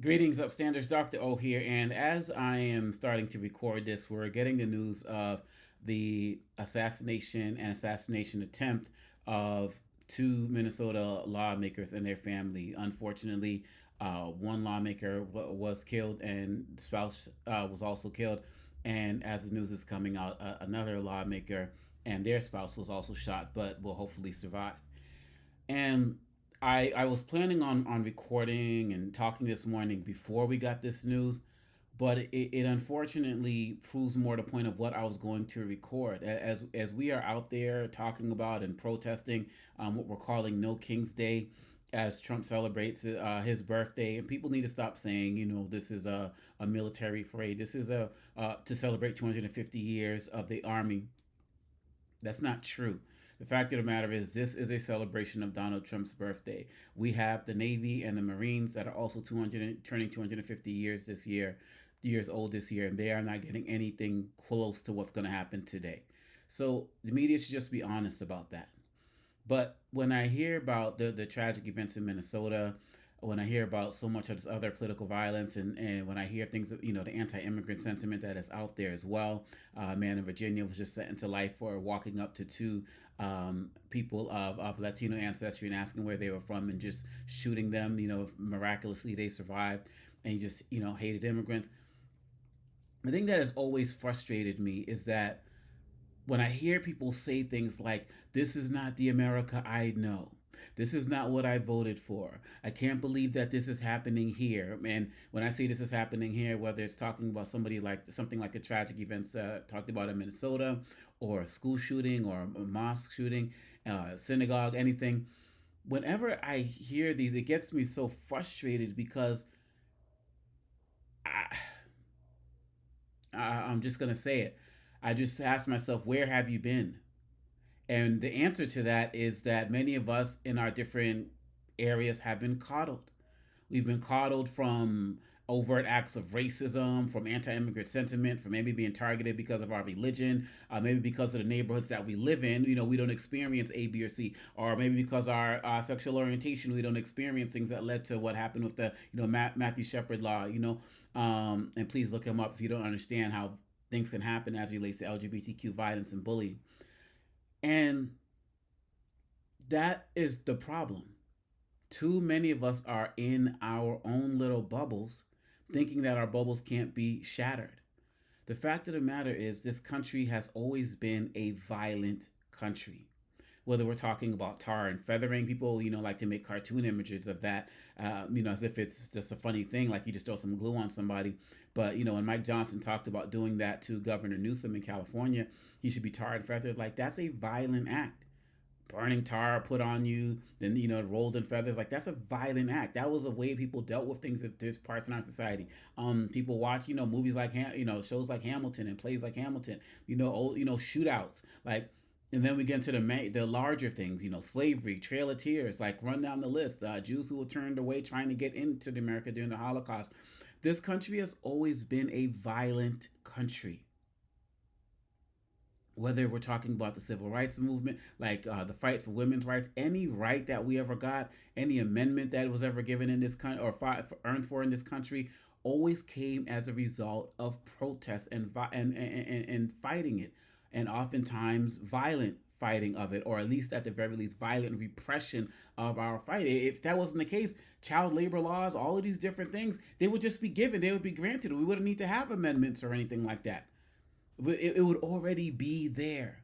Greetings, upstanders. Dr. O here, and as I am starting to record this, we're getting the news of the assassination attempt of two Minnesota lawmakers and their family. Unfortunately, one lawmaker was killed, and spouse was also killed. And as the news is coming out, another lawmaker and their spouse was also shot, but will hopefully survive. And I was planning on recording and talking this morning before we got this news, but it unfortunately proves more the point of what I was going to record. As we are out there talking about and protesting what we're calling No King's Day, as Trump celebrates his birthday, and people need to stop saying, this is a military parade. This is a to celebrate 250 years of the army. That's not true. The fact of the matter is, this is a celebration of Donald Trump's birthday. We have the Navy and the Marines that are also 200, turning 250 years this years old this year, and they are not getting anything close to what's going to happen today. So the media should just be honest about that. But when I hear about the tragic events in Minnesota, when I hear about so much of this other political violence, and when I hear things, the anti-immigrant sentiment that is out there as well. A man in Virginia was just sentenced to life for walking up to two people of Latino ancestry and asking where they were from and just shooting them. Miraculously they survived, and he just hated immigrants. The thing that has always frustrated me is that when I hear people say things like, "This is not the America I know. This is not what I voted for. I can't believe that this is happening here." And when I say this is happening here, whether it's talking about somebody like something like a tragic event talked about in Minnesota, or a school shooting, or a mosque shooting, synagogue, anything. Whenever I hear these, it gets me so frustrated because I, I'm just gonna say it. I just ask myself, where have you been? And the answer to that is that many of us in our different areas have been coddled. We've been coddled from overt acts of racism, from anti-immigrant sentiment, from maybe being targeted because of our religion, maybe because of the neighborhoods that we live in. We don't experience A, B, or C, or maybe because our sexual orientation, we don't experience things that led to what happened with the Matthew Shepard law. And please look him up if you don't understand how things can happen as it relates to LGBTQ violence and bullying. And that is the problem. Too many of us are in our own little bubbles, thinking that our bubbles can't be shattered. The fact of the matter is, this country has always been a violent country. Whether we're talking about tar and feathering, people, like to make cartoon images of that, as if it's just a funny thing, like you just throw some glue on somebody. But, when Mike Johnson talked about doing that to Governor Newsom in California, he should be tarred and feathered. Like, that's a violent act. Burning tar put on you, then rolled in feathers. Like, that's a violent act. That was a way people dealt with things at this parts in our society. People watch movies like shows like Hamilton and plays like Hamilton. Old shootouts. Like, and then we get into the larger things. Slavery, Trail of Tears. Like, run down the list. Jews who were turned away trying to get into America during the Holocaust. This country has always been a violent country, whether we're talking about the civil rights movement, like the fight for women's rights, any right that we ever got, any amendment that was ever given in this country or earned for in this country, always came as a result of protest and fighting it, and oftentimes violent fighting of it, or at least at the very least violent repression of our fight. If that wasn't the case, child labor laws, all of these different things, they would just be given, they would be granted. We wouldn't need to have amendments or anything like that. It would already be there.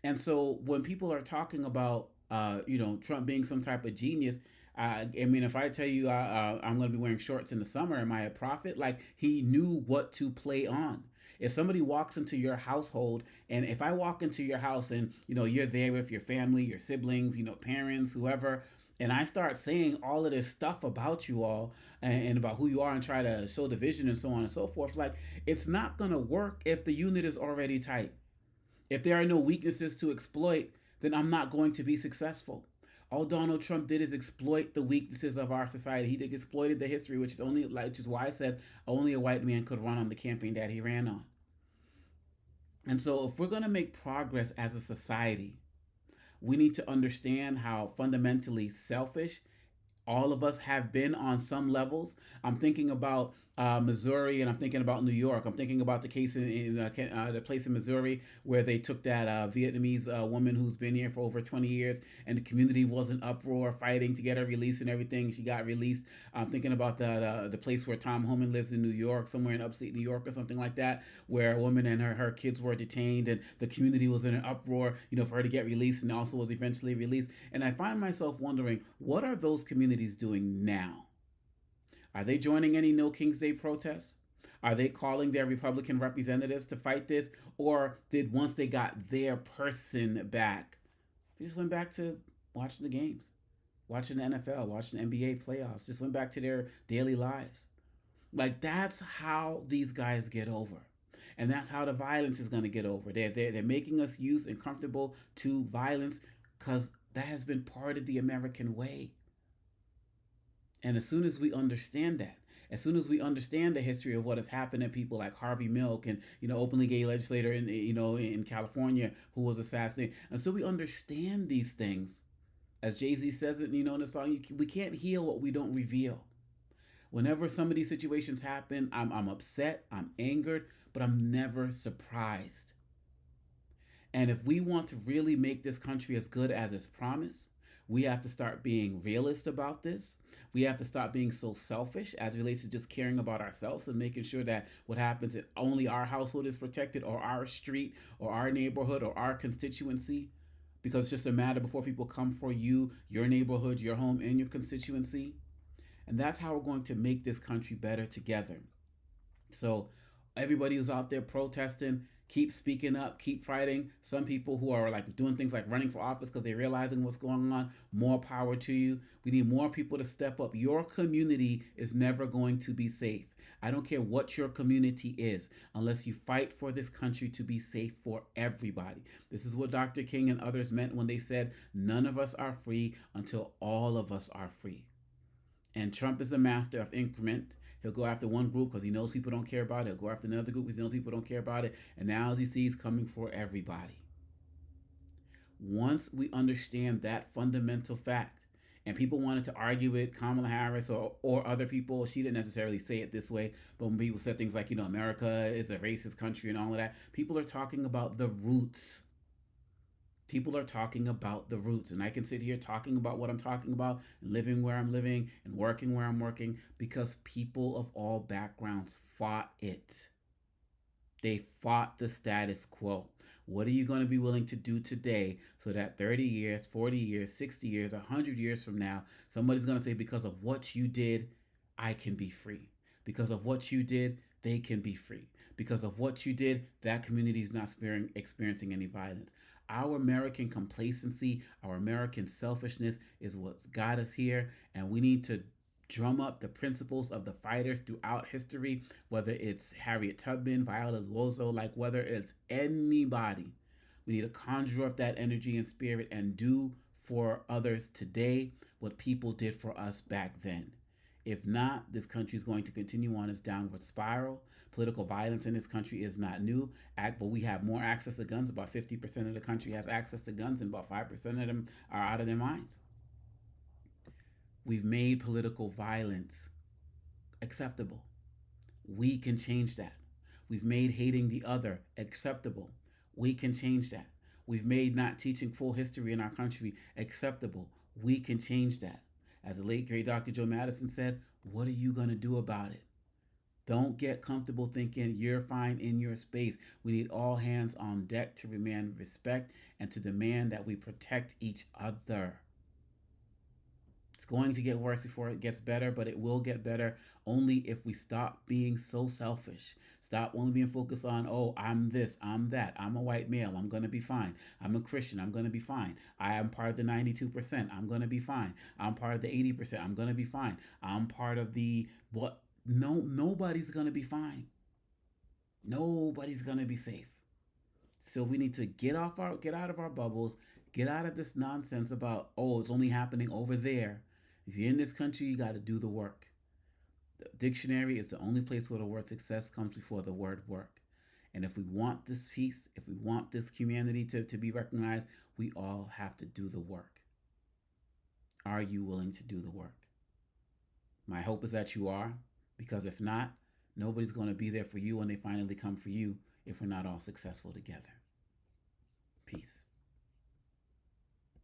And so when people are talking about, Trump being some type of genius, I mean, if I tell you I'm going to be wearing shorts in the summer, am I a prophet? Like, he knew what to play on. If somebody walks into your household, and if I walk into your house and you're there with your family, your siblings, parents, whoever, and I start saying all of this stuff about you all, and about who you are, and try to show division and so on and so forth, like, it's not going to work if the unit is already tight. If there are no weaknesses to exploit, then I'm not going to be successful. All Donald Trump did is exploit the weaknesses of our society. He exploited the history, which is why I said only a white man could run on the campaign that he ran on. And so, if we're going to make progress as a society, we need to understand how fundamentally selfish All of us have been on some levels. I'm thinking about Missouri, and I'm thinking about New York. I'm thinking about the case in the place in Missouri where they took that Vietnamese woman who's been here for over 20 years, and the community was in uproar, fighting to get her released and everything. She got released. I'm thinking about the place where Tom Homan lives in New York, somewhere in upstate New York or something like that, where a woman and her kids were detained, and the community was in an uproar, for her to get released, and also was eventually released. And I find myself wondering, what are those communities doing now? Are they joining any No King's Day protests? Are they calling their Republican representatives to fight this? Or did once they got their person back, they just went back to watching the games, watching the NFL, watching the NBA playoffs, just went back to their daily lives? Like, that's how these guys get over. And that's how the violence is going to get over. They're making us used and comfortable to violence because that has been part of the American way. And as soon as we understand that, as soon as we understand the history of what has happened to people like Harvey Milk and openly gay legislator in California who was assassinated, and so we understand these things, as Jay-Z says it, in the song, we can't heal what we don't reveal. Whenever some of these situations happen, I'm upset, I'm angered, but I'm never surprised. And if we want to really make this country as good as it's promised, we have to start being realist about this. We have to stop being so selfish as it relates to just caring about ourselves and making sure that what happens in only our household is protected, or our street, or our neighborhood, or our constituency. Because it's just a matter before people come for you, your neighborhood, your home, and your constituency. And that's how we're going to make this country better together. So everybody who's out there protesting, keep speaking up, keep fighting. Some people who are like doing things like running for office because they're realizing what's going on, more power to you. We need more people to step up. Your community is never going to be safe. I don't care what your community is, unless you fight for this country to be safe for everybody. This is what Dr. King and others meant when they said, none of us are free until all of us are free. And Trump is a master of increment. He'll go after one group because he knows people don't care about it. He'll go after another group because he knows people don't care about it. And now, as he sees, coming for everybody. Once we understand that fundamental fact, and people wanted to argue with Kamala Harris or other people, she didn't necessarily say it this way, but when people said things like, America is a racist country and all of that, people are talking about the roots. People are talking about the roots. And I can sit here talking about what I'm talking about, and living where I'm living, and working where I'm working, because people of all backgrounds fought it. They fought the status quo. What are you going to be willing to do today so that 30 years, 40 years, 60 years, 100 years from now, somebody's going to say, because of what you did, I can be free. Because of what you did, they can be free. Because of what you did, that community is not experiencing any violence. Our American complacency, our American selfishness is what's got us here, and we need to drum up the principles of the fighters throughout history, whether it's Harriet Tubman, Viola Davis, like whether it's anybody. We need to conjure up that energy and spirit and do for others today what people did for us back then. If not, this country is going to continue on its downward spiral. Political violence in this country is not new, but we have more access to guns. About 50% of the country has access to guns, and about 5% of them are out of their minds. We've made political violence acceptable. We can change that. We've made hating the other acceptable. We can change that. We've made not teaching full history in our country acceptable. We can change that. As the late great Dr. Joe Madison said, what are you going to do about it? Don't get comfortable thinking you're fine in your space. We need all hands on deck to demand respect and to demand that we protect each other. It's going to get worse before it gets better, but it will get better only if we stop being so selfish. Stop only being focused on, oh, I'm this, I'm that. I'm a white male, I'm going to be fine. I'm a Christian, I'm going to be fine. I am part of the 92%, I'm going to be fine. I'm part of the 80%, I'm going to be fine. I'm part of the what? No, nobody's going to be fine. Nobody's going to be safe. So we need to get out of our bubbles, get out of this nonsense about, oh, it's only happening over there. If you're in this country, you got to do the work. The dictionary is the only place where the word success comes before the word work. And if we want this peace, if we want this humanity to be recognized, we all have to do the work. Are you willing to do the work? My hope is that you are, because if not, nobody's going to be there for you when they finally come for you if we're not all successful together.